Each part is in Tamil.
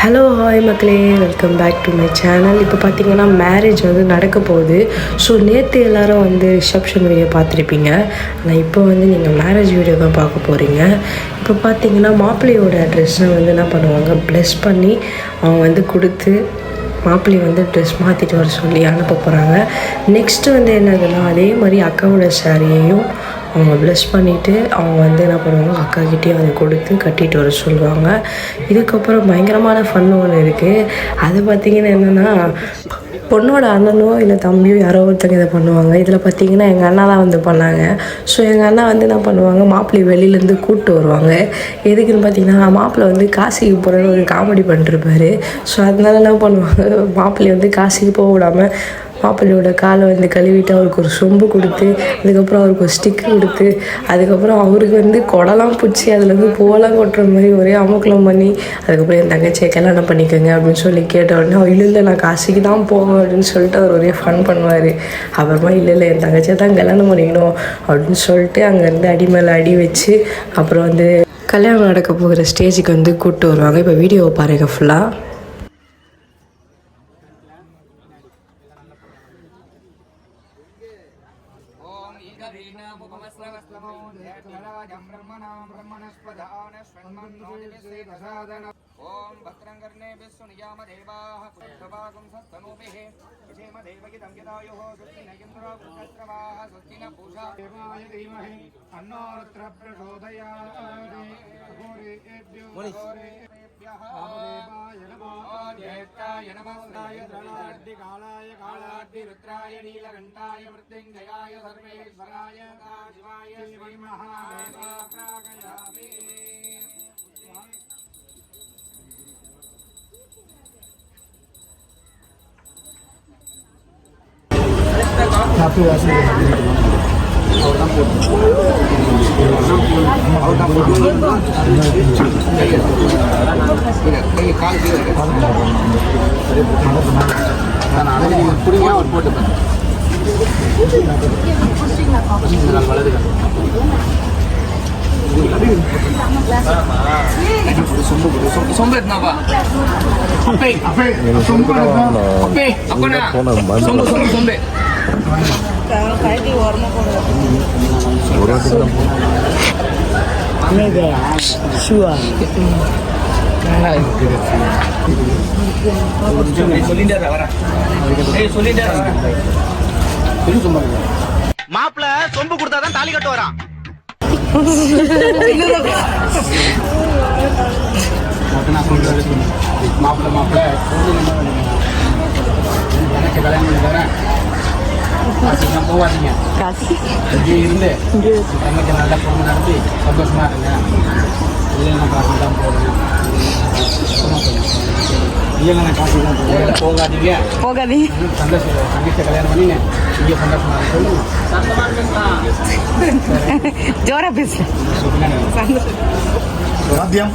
ஹலோ ஹாய் மக்களே, welcome back to my channel. இப்போ பார்த்தீங்கன்னா மேரேஜ் வந்து நடக்க போகுது. ஸோ நேற்று எல்லோரும் வந்து ரிசப்ஷன் வீடியோ பார்த்துருப்பீங்க. ஆனால் இப்போ வந்து நீங்கள் மேரேஜ் வீடியோ தான் பார்க்க போகிறீங்க. இப்போ பார்த்தீங்கன்னா மாப்பிள்ளையோட ட்ரெஸ்ஸை வந்து என்ன பண்ணுவாங்க, ப்ளெஸ் பண்ணி அவங்க வந்து கொடுத்து மாப்பிள்ளை வந்து ட்ரெஸ் மாற்றிட்டு வர சொல்லி அனுப்ப போகிறாங்க. நெக்ஸ்ட்டு வந்து என்னதுன்னா, அதே மாதிரி அக்காவோட சாரியையும் அவங்க ப்ளெஸ் பண்ணிவிட்டு அவங்க வந்து என்ன பண்ணுவாங்க, அக்காக்கிட்டேயும் அதை கொடுத்து கட்டிட்டு வர சொல்லுவாங்க. இதுக்கப்புறம் பயங்கரமான ஃபன் ஒன்று இருக்குது. அது பார்த்திங்கன்னா என்னென்னா, பொண்ணோட அண்ணனோ இல்லை தம்பியோ யாரோ ஒருத்தங்க இதை பண்ணுவாங்க. இதில் பார்த்திங்கன்னா எங்கள் அண்ணா தான் வந்து பண்ணாங்க. ஸோ எங்கள் அண்ணா வந்து என்ன பண்ணுவாங்க, மாப்பிள்ளை வெளியிலேருந்து கூப்பிட்டு வருவாங்க. எதுக்குன்னு பார்த்திங்கன்னா, மாப்பிள்ளை வந்து காசிக்கு போகிறேன்னு ஒரு காமெடி பண்ணிருப்பாரு. ஸோ அதனால என்ன பண்ணுவாங்க, மாப்பிள்ளை வந்து காசிக்கு போக விடாமல் மாப்பிள்ளையோட காலை வந்து கழுவிட்டு அவருக்கு ஒரு சொம்பு கொடுத்து, அதுக்கப்புறம் அவருக்கு ஒரு ஸ்டிக்கு கொடுத்து, அதுக்கப்புறம் அவருக்கு வந்து குடலாம் பிடிச்சி அதில் வந்து பூவெல்லாம் கொட்டுற மாதிரி ஒரே அமுக்கலம் பண்ணி, அதுக்கப்புறம் என் தங்கச்சியை கல்யாணம் பண்ணிக்கோங்க அப்படின்னு சொல்லி கேட்ட உடனே இல்லை நான் காசிக்கு தான் போவேன் அப்படின்னு சொல்லிட்டு அவர் ஒரே ஃபன் பண்ணுவார். அப்புறமா இல்லை என் தங்கச்சியை தான் கல்யாணம் பண்ணிக்கணும் அப்படின்னு சொல்லிட்டு அங்கேருந்து அடி மேலே அடி வச்சு அப்புறம் வந்து கல்யாணம் நடக்க போகிற ஸ்டேஜுக்கு வந்து கூப்பிட்டு வருவாங்க. இப்போ வீடியோவை பாருங்கள் ஃபுல்லாக. ओम भद्रंगर्णेभिः सुनियाम देवाः पुत्रभागं सत्तनूभिः विषेम देवगिदं यदायुः स्वस्ति न इन्द्रो वृद्धश्रवाः स्वस्ति न पूषा देवाय धीमहि तन्नो रुद्रः प्रचोदयात् घोरेभ्यो घोरेभ्यः देवाय नमो ज्येष्ठाय नमस्ताय धनाढ्यकालाय कालाढ्य रुद्राय नीलकण्ठाय मृत्युञ्जयाय सर्वेश्वराय शिवाय श्री महादेवाय प्रागयामि. காப்பி வாசல் அவர் தான் போட்டு புரியுங்க அவர் போட்டு வலது சொம்பு எடுத்தாப்பா அப்பே சொம்பு அப்பே அப்பனா சொம்பு சொம்பு சொம்பு மாப்பிள்ள சொம்பு கொடுத்தாதான் தாலி கட்டு வரான். மாப்பிள்ள மாப்பிள்ள எனக்கு கல்யாணம் பண்ணி தரேன், போவாதீங்க, இங்கே இருந்து தங்கச்சி நல்லா பொண்ணு நடத்தி சந்தோஷமா இருங்க, இல்லைன்னா காசு தான் போடுங்க, இல்லைன்னா காசு தான் போடுங்க, போகாதீங்க சந்தோஷம், தங்கச்சி கல்யாணம் பண்ணி இங்கே சந்தோஷமா சொல்லுங்க. ஜோரா பேசு சாத்தியம்.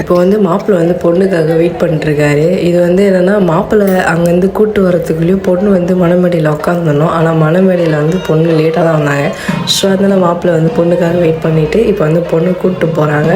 இப்போ வந்து மாப்பிள்ளை வந்து பொண்ணுக்காக வெயிட் பண்ணிட்டுருக்காரு. இது வந்து என்னென்னா மாப்பிள்ளை அங்கேருந்து கூட்டு வரத்துக்குள்ளேயும் பொண்ணு வந்து மணமேடையில் உட்காந்துடணும். ஆனால் மணமேடையில் வந்து பொண்ணு லேட்டாக தான் வந்தாங்க. ஸோ அதனால் மாப்பிள்ளை வந்து பொண்ணுக்காக வெயிட் பண்ணிவிட்டு இப்போ வந்து பொண்ணு கூப்பிட்டு போகிறாங்க.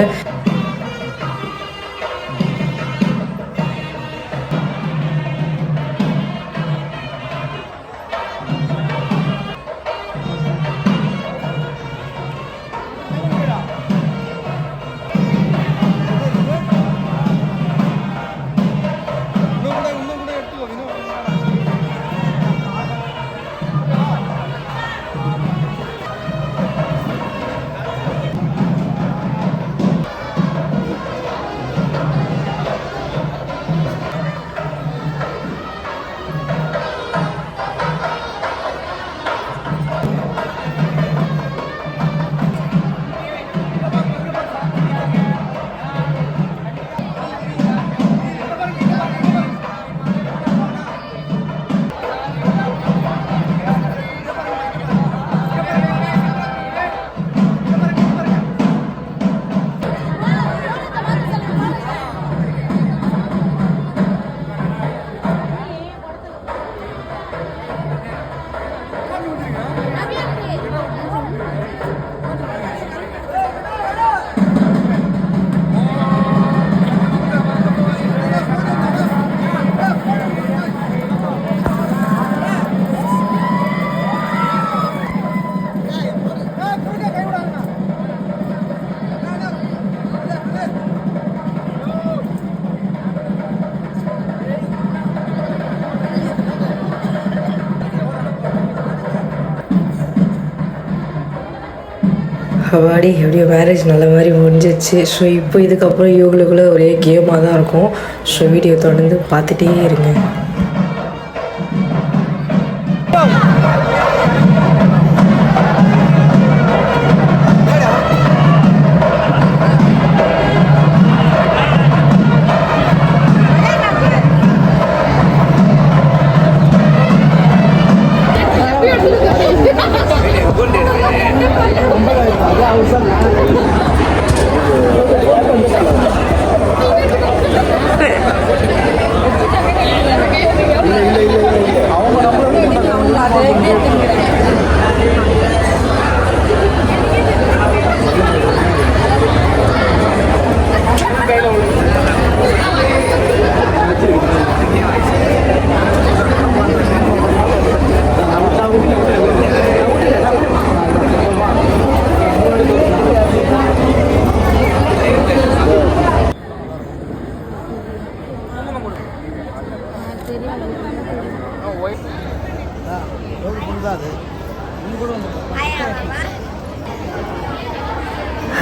அவாடி எப்படியோ மேரேஜ் நல்ல மாதிரி முடிஞ்சிச்சு. ஸோ இப்போ இதுக்கப்புறம் இவங்களுக்குள்ள ஒரே கேமாக தான் இருக்கும். ஸோ வீடியோ தொடர்ந்து பார்த்துட்டே இருங்க.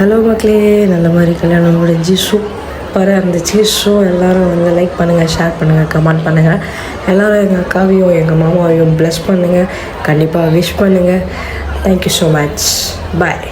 ஹலோ மக்களே, நல்ல மாதிரி கல்யாணம் முடிஞ்சு சூப்பராக இருந்துச்சு. ஸோ எல்லோரும் வந்து லைக் பண்ணுங்கள், ஷேர் பண்ணுங்கள், கமெண்ட் பண்ணுங்கள். எல்லோரும் எங்கள் அக்காவையும் எங்கள் மாமாவையும் ப்ளஸ் பண்ணுங்கள். கண்டிப்பாக விஷ் பண்ணுங்கள். Thank you so much. பாய்.